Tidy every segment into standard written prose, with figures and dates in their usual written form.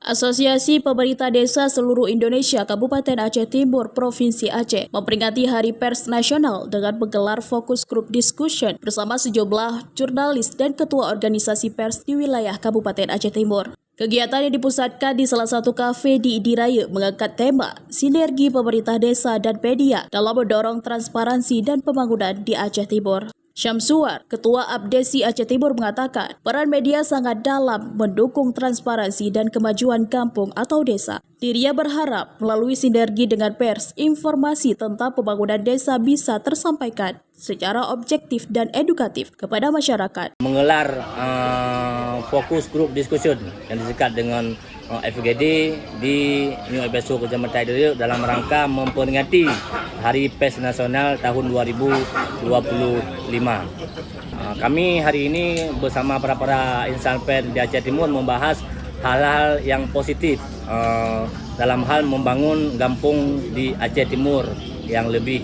Asosiasi Pemerintah Desa Seluruh Indonesia Kabupaten Aceh Timur Provinsi Aceh memperingati Hari Pers Nasional dengan menggelar fokus group discussion bersama sejumlah jurnalis dan ketua organisasi pers di wilayah Kabupaten Aceh Timur. Kegiatan yang dipusatkan di salah satu kafe di Idiraya mengangkat tema sinergi pemerintah desa dan media dalam mendorong transparansi dan pembangunan di Aceh Timur. Syamsuar, Ketua Abdesi Aceh Timur mengatakan, peran media sangat dalam mendukung transparansi dan kemajuan kampung atau desa. Dirinya berharap melalui sinergi dengan pers, informasi tentang pembangunan desa bisa tersampaikan secara objektif dan edukatif kepada masyarakat. Menggelar fokus group discussion yang disekat dengan FGD di New Ebesu Kecamatan Idiraya dalam rangka memperingati Hari Pers Nasional tahun 2025. Kami hari ini bersama para insan pers di Aceh Timur membahas hal-hal yang positif dalam hal membangun kampung di Aceh Timur yang lebih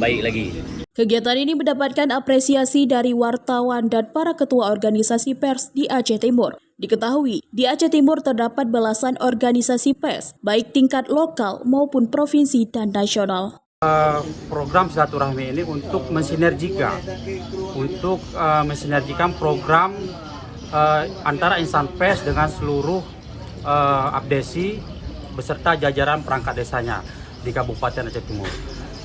baik lagi. Kegiatan ini mendapatkan apresiasi dari wartawan dan para ketua organisasi pers di Aceh Timur. Diketahui, di Aceh Timur terdapat belasan organisasi pers, baik tingkat lokal maupun provinsi dan nasional. Program silaturahmi ini untuk mensinergikan program antara insan pers dengan seluruh abdesi beserta jajaran perangkat desanya di Kabupaten Aceh Timur.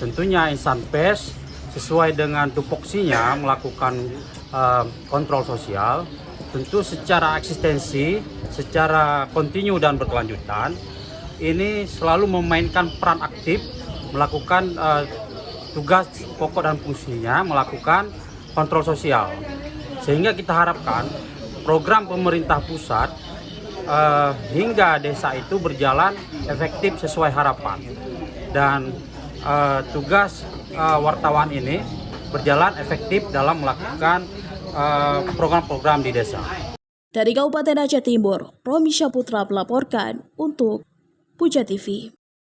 Tentunya insan pers sesuai dengan tupoksinya melakukan kontrol sosial, tentu secara eksistensi, secara kontinu dan berkelanjutan, ini selalu memainkan peran aktif, melakukan tugas pokok dan fungsinya, melakukan kontrol sosial. Sehingga kita harapkan program pemerintah pusat hingga desa itu berjalan efektif sesuai harapan. Dan tugas wartawan ini berjalan efektif dalam melakukan program-program di desa. Dari Kabupaten Aceh Timur, Romi Syaputra melaporkan untuk Puja TV.